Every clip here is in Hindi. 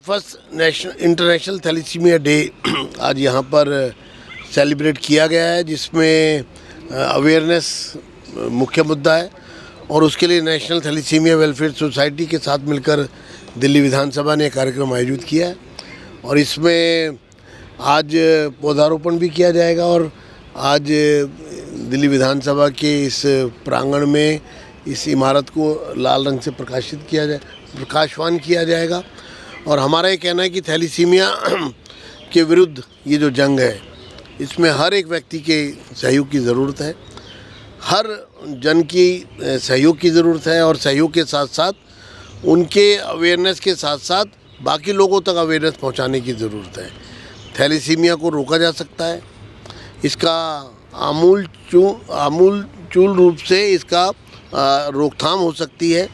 फर्स्ट इंटरनेशनल थैलेसीमिया डे आज यहाँ पर सेलिब्रेट किया गया है, जिसमें अवेयरनेस मुख्य मुद्दा है और उसके लिए नेशनल थैलेसीमिया वेलफेयर सोसाइटी के साथ मिलकर दिल्ली विधानसभा ने कार्यक्रम आयोजित किया है और इसमें आज पौधारोपण भी किया जाएगा और आज दिल्ली विधानसभा के इस प्रांगण में इस इमारत को लाल रंग से प्रकाशवान किया जाएगा। और हमारा ये कहना है कि थैलेसीमिया के विरुद्ध ये जो जंग है, इसमें हर एक व्यक्ति के सहयोग की ज़रूरत है, हर जन की सहयोग की ज़रूरत है और सहयोग के साथ साथ उनके अवेयरनेस के साथ साथ बाकी लोगों तक अवेयरनेस पहुंचाने की ज़रूरत है। थैलेसीमिया को रोका जा सकता है, इसका आमूल चूल रूप से इसका रोकथाम हो सकती है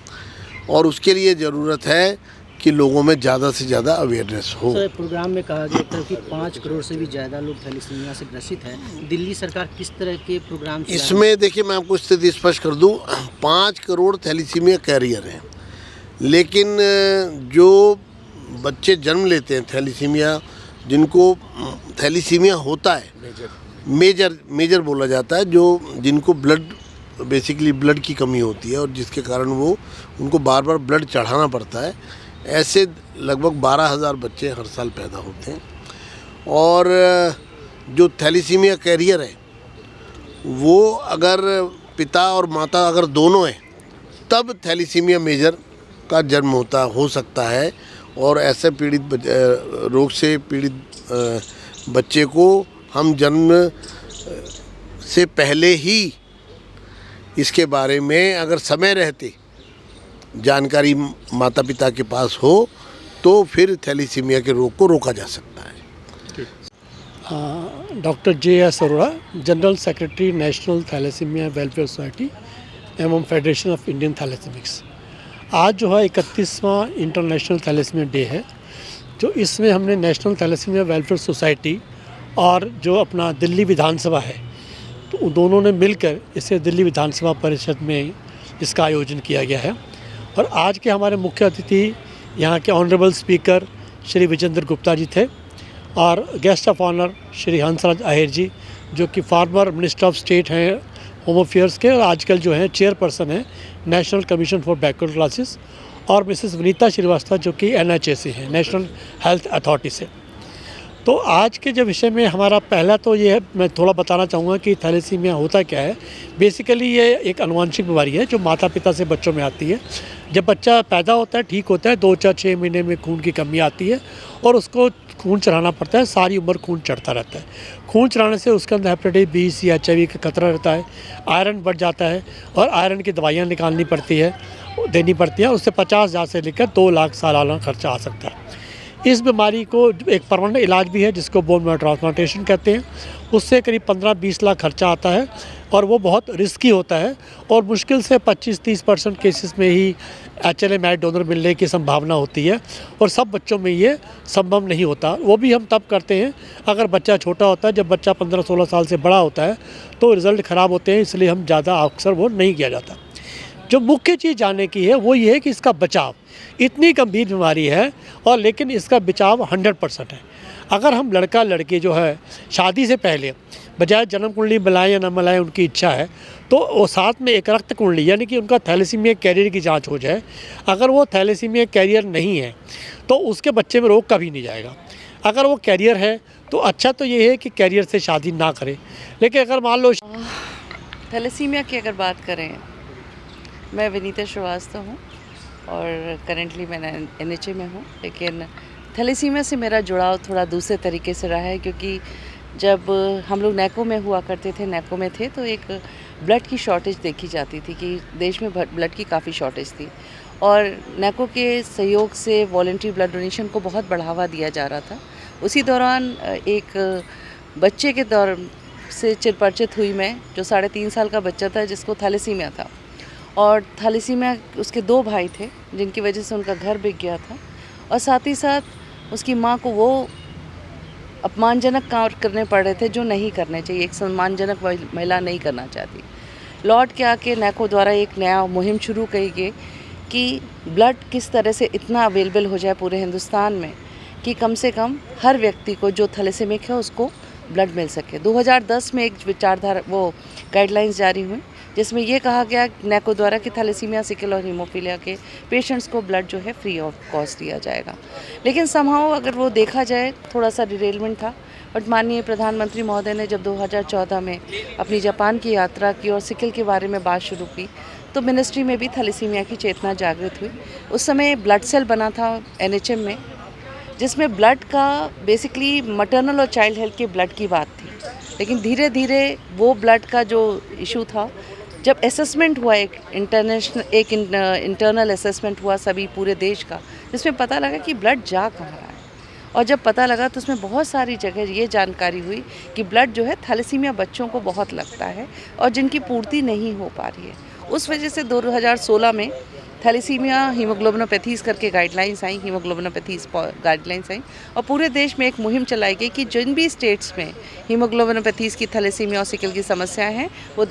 और उसके लिए ज़रूरत है कि लोगों में ज़्यादा से ज़्यादा अवेयरनेस हो। सर, प्रोग्राम में कहा गया था कि 5 करोड़ से भी ज़्यादा लोग थैलेसीमिया से ग्रसित हैं। दिल्ली सरकार किस तरह के प्रोग्राम इसमें देखिए, मैं आपको स्थिति स्पष्ट कर दूं, 5 करोड़ थैलेसीमिया कैरियर हैं, लेकिन जो बच्चे जन्म लेते हैं थैलेसीमिया, जिनको थैलेसीमिया होता है, मेजर बोला जाता है, जिनको बेसिकली ब्लड की कमी होती है और जिसके कारण उनको बार बार ब्लड चढ़ाना पड़ता है, ऐसे लगभग 12,000 बच्चे हर साल पैदा होते हैं। और जो थैलेसीमिया कैरियर है, वो अगर पिता और माता अगर दोनों हैं, तब थैलेसीमिया मेजर का जन्म हो सकता है और ऐसे रोग से पीड़ित बच्चे को हम जन्म से पहले ही इसके बारे में अगर समय रहते जानकारी माता पिता के पास हो तो फिर थैलेसीमिया के रोग को रोका जा सकता है। Doctor JS Arora, general secretary national thalassemia welfare society एवं फेडरेशन ऑफ इंडियन थैलेसीमिक्स। आज जो है 31वां इंटरनेशनल थैलेसीमिया डे है, जो इसमें हमने नेशनल थैलेसीमिया वेलफेयर सोसाइटी और जो अपना दिल्ली विधानसभा है, तो दोनों ने मिलकर इसे दिल्ली विधानसभा परिषद में इसका आयोजन किया गया है। और आज के हमारे मुख्य अतिथि यहाँ के ऑनरेबल स्पीकर श्री विजेंद्र गुप्ता जी थे और guest of honour Shri Hansraj Ahir ji, जो कि फॉर्मर मिनिस्टर ऑफ स्टेट हैं होम अफेयर्स के और आजकल जो हैं चेयरपर्सन हैं national commission for backward classes, और मिसेस विनीता श्रीवास्तव, जो कि NHA से हैं, नेशनल हेल्थ अथॉरिटी से। तो आज के जो विषय में हमारा पहला तो ये है, मैं थोड़ा बताना चाहूँगा कि थैलेसीमिया होता क्या है। बेसिकली ये एक आनुवंशिक बीमारी है जो माता पिता से बच्चों में आती है। जब बच्चा पैदा होता है, ठीक होता है, 2, 4, 6 महीने में खून की कमी आती है और उसको खून चढ़ाना पड़ता है, सारी उम्र खून चढ़ता रहता है। खून चढ़ाने से उसके अंदर हेपेटाइटिस बी, सी, HIV का खतरा रहता है, आयरन बढ़ जाता है और आयरन की दवाइयाँ निकालनी पड़ती है, देनी पड़ती है। उससे 50,000 से लेकर 2 लाख सालाना खर्चा आ सकता है। इस बीमारी को एक परमानेंट इलाज भी है जिसको बोन मैरो ट्रांसप्लांटेशन कहते हैं, उससे करीब 15-20 लाख खर्चा आता है और वो बहुत रिस्की होता है और मुश्किल से 25-30% केसेस में ही HLA मैच डोनर मिलने की संभावना होती है और सब बच्चों में ये संभव नहीं होता। वो भी हम तब करते हैं अगर बच्चा छोटा होता है। जब बच्चा 15-16 साल से बड़ा होता है तो रिज़ल्ट ख़राब होते हैं, इसलिए हम ज़्यादा अक्सर वो नहीं किया जाता। जो मुख्य चीज़ जानने की है वो ये है कि इसका बचाव, इतनी गंभीर बीमारी है और लेकिन इसका बचाव 100% है। अगर हम लड़का लड़की जो है शादी से पहले बजाय जन्म कुंडली मिलाएं या न मिलाएं, उनकी इच्छा है, तो वो साथ में एक रक्त कुंडली यानी कि उनका थैलेसीमिया कैरियर की जांच हो जाए। अगर वो थैलेसीमिया कैरियर नहीं है तो उसके बच्चे में रोग कभी नहीं जाएगा। अगर वो कैरियर है तो अच्छा तो ये है कि कैरियर से शादी ना करें, लेकिन अगर मान लो थैलेसीमिया की अगर बात करें, मैं विनीता श्रीवास्तव हूँ और करेंटली मैं NHA में हूँ, लेकिन थैलेसीमिया से मेरा जुड़ाव थोड़ा दूसरे तरीके से रहा है, क्योंकि जब हम लोग NACO में हुआ करते थे, NACO में थे, तो एक ब्लड की शॉर्टेज देखी जाती थी कि देश में ब्लड की काफ़ी शॉर्टेज थी और NACO के सहयोग से वॉलंटरी ब्लड डोनेशन को बहुत बढ़ावा दिया जा रहा था। उसी दौरान एक बच्चे के दौर से चिरपरिचित हुई मैं, जो 3.5 साल का बच्चा था जिसको थैलेसीमिया था और थैलेसीमिया उसके 2 भाई थे जिनकी वजह से उनका घर बिक गया था और साथ ही साथ उसकी माँ को वो अपमानजनक कार्य करने पड़ रहे थे जो नहीं करने चाहिए, एक सम्मानजनक महिला नहीं करना चाहती। लौट के आके NACO द्वारा एक नया मुहिम शुरू की गई कि ब्लड किस तरह से इतना अवेलेबल हो जाए पूरे हिंदुस्तान में कि कम से कम हर व्यक्ति को जो थैलेसीमिक है उसको ब्लड मिल सके। 2010 में एक विचारधारा गाइडलाइंस जारी हुई जिसमें ये कहा गया नैको द्वारा कि थैलेसीमिया, सिकल और हीमोफीलिया के पेशेंट्स को ब्लड जो है फ्री ऑफ कॉस्ट दिया जाएगा। लेकिन समहाउ अगर वो देखा जाए थोड़ा सा डिरेलमेंट था। बट माननीय प्रधानमंत्री महोदय ने जब 2014 में अपनी जापान की यात्रा की और सिकल के बारे में बात शुरू की तो मिनिस्ट्री में भी थैलेसीमिया की चेतना जागृत हुई। उस समय ब्लड सेल बना था NHM में, जिसमें ब्लड का बेसिकली मटर्नल और चाइल्ड हेल्थ के ब्लड की बात थी। लेकिन धीरे धीरे वो ब्लड का जो इशू था, जब असेसमेंट हुआ एक इंटरनल असेसमेंट हुआ सभी पूरे देश का, जिसमें पता लगा कि ब्लड जा कहाँ रहा है। और जब पता लगा तो उसमें बहुत सारी जगह ये जानकारी हुई कि ब्लड जो है थैलेसीमिया बच्चों को बहुत लगता है और जिनकी पूर्ति नहीं हो पा रही है। उस वजह से 2016 में थैलेसीमिया हीमोग्लोबिनोपैथीज़ करके गाइडलाइंस आई, हीमोग्लोबिनोपैथीज़ गाइडलाइंस आई और पूरे देश में एक मुहिम चलाई गई कि जिन भी स्टेट्स में हीमोग्लोबिनोपैथीज़ की, थैलेसीमिया और सिकल की समस्या है वो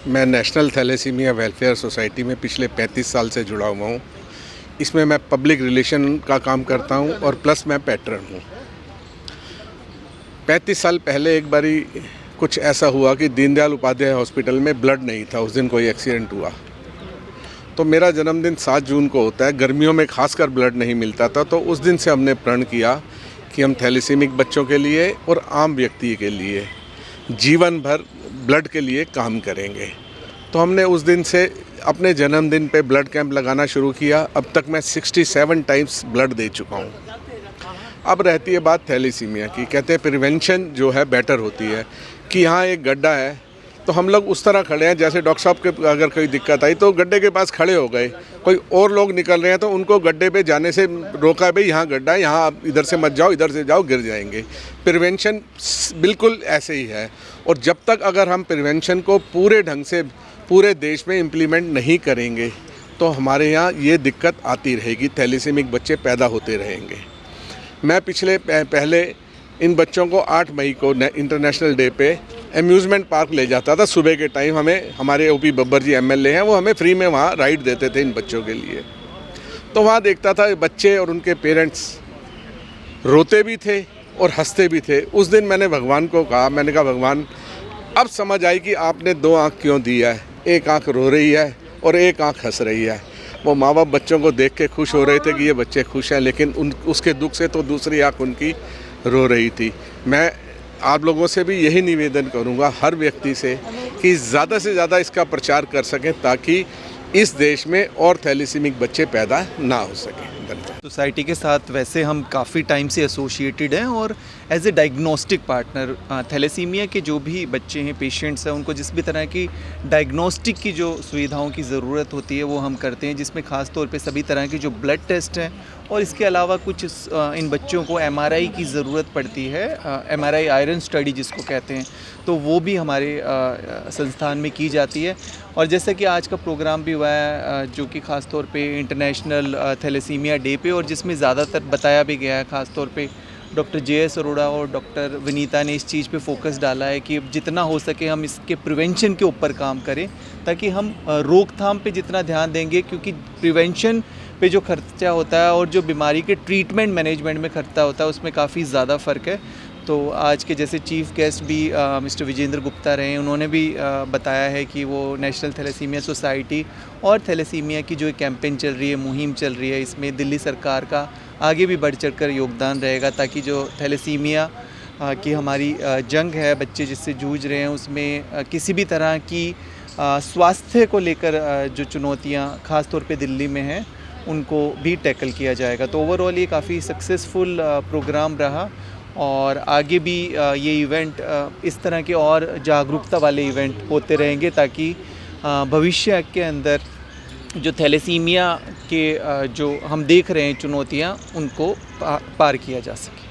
मैं नेशनल थैलेसीमिया वेलफेयर सोसाइटी में पिछले 35 साल से जुड़ा हुआ हूँ। इसमें मैं पब्लिक रिलेशन का काम करता हूँ और प्लस मैं पैट्रन हूँ। 35 साल पहले एक बारी कुछ ऐसा हुआ कि दीनदयाल उपाध्याय हॉस्पिटल में ब्लड नहीं था। उस दिन कोई एक्सीडेंट हुआ तो मेरा जन्मदिन 7 जून को होता है। गर्मियों में खासकर ब्लड नहीं मिलता था, तो उस दिन से हमने प्रण किया कि हम थैलेसीमिक बच्चों के लिए और आम व्यक्ति के लिए जीवन भर ब्लड के लिए काम करेंगे। तो हमने उस दिन से अपने जन्मदिन पे ब्लड कैंप लगाना शुरू किया। अब तक मैं 67 टाइम्स ब्लड दे चुका हूँ। अब रहती है बात थैलेसीमिया की। कहते हैं प्रिवेंशन जो है बेटर होती है, कि यहाँ एक गड्ढा है तो हम लोग उस तरह खड़े हैं जैसे डॉक्टर साहब के अगर कोई दिक्कत आई तो गड्ढे के पास खड़े हो गए, कोई और लोग निकल रहे हैं तो उनको गड्ढे पे जाने से रोका, भाई यहाँ गड्ढा है, यहाँ आप इधर से मत जाओ, इधर से जाओ, गिर जाएंगे। प्रिवेंशन बिल्कुल ऐसे ही है। और जब तक अगर हम प्रिवेंशन को पूरे ढंग से पूरे देश में इम्प्लीमेंट नहीं करेंगे तो हमारे यहाँ ये दिक्कत आती रहेगी, थैलेसीमिक बच्चे पैदा होते रहेंगे। मैं पहले इन बच्चों को 8 मई को इंटरनेशनल डे पे एम्यूज़मेंट पार्क ले जाता था। सुबह के टाइम हमें हमारे OP बब्बर जी MLA हैं, वो हमें फ्री में वहाँ राइड देते थे इन बच्चों के लिए। तो वहाँ देखता था बच्चे और उनके पेरेंट्स रोते भी थे और हंसते भी थे। उस दिन मैंने भगवान को कहा, मैंने कहा भगवान अब समझ आई कि आपने 2 आँख क्यों दी है, एक आँख रो रही है और एक आँख हंस रही है। वो माँ बाप बच्चों को देख के खुश हो रहे थे कि ये बच्चे खुश हैं, लेकिन उसके दुख से तो दूसरी आँख उनकी रो रही थी। मैं आप लोगों से भी यही निवेदन करूंगा, हर व्यक्ति से, कि ज़्यादा से ज़्यादा इसका प्रचार कर सकें ताकि इस देश में और थैलेसीमिक बच्चे पैदा ना हो सकें। धन्यवाद। सोसाइटी के साथ वैसे हम काफ़ी टाइम से एसोसिएटेड हैं और as a diagnostic partner thalassemia के जो भी बच्चे हैं, पेशेंट्स हैं, उनको जिस भी तरह की डायग्नोस्टिक की जो सुविधाओं की ज़रूरत होती है वो हम करते हैं, जिसमें ख़ास तौर पे सभी तरह के जो ब्लड टेस्ट हैं और इसके अलावा कुछ इन बच्चों को MRI की ज़रूरत पड़ती है, MRI आयरन स्टडी जिसको कहते हैं, तो वो भी हमारे संस्थान में की जाती है। और जैसा कि आज का प्रोग्राम भी हुआ है जो कि ख़ास तौर पे इंटरनेशनल थैलेसीमिया डे पे, और जिसमें ज़्यादातर बताया भी गया है, ख़ास तौर पे डॉक्टर JS अरोड़ा और डॉक्टर विनीता ने इस चीज़ पे फोकस डाला है कि जितना हो सके हम इसके प्रिवेंशन के ऊपर काम करें, ताकि हम रोकथाम पे जितना ध्यान देंगे, क्योंकि प्रिवेंशन पे जो खर्चा होता है और जो बीमारी के ट्रीटमेंट मैनेजमेंट में खर्चा होता है उसमें काफ़ी ज़्यादा फ़र्क है। तो आज के जैसे चीफ़ गेस्ट भी मिस्टर विजेंद्र गुप्ता रहे, उन्होंने भी बताया है कि वो नेशनल थैलेसीमिया सोसाइटी और थैलेसीमिया की जो कैंपेन चल रही है, मुहिम चल रही है, इसमें दिल्ली सरकार का आगे भी बढ़ चढ़कर योगदान रहेगा, ताकि जो थैलेसीमिया की हमारी जंग है, बच्चे जिससे जूझ रहे हैं, उसमें किसी भी तरह की स्वास्थ्य को लेकर जो चुनौतियाँ ख़ास तौर पे दिल्ली में हैं उनको भी टैकल किया जाएगा। तो ओवरऑल ये काफ़ी सक्सेसफुल प्रोग्राम रहा और आगे भी ये इवेंट इस तरह के और जागरूकता वाले इवेंट होते रहेंगे, ताकि भविष्य के अंदर जो थैलेसीमिया के जो हम देख रहे हैं चुनौतियाँ, उनको पार किया जा सके।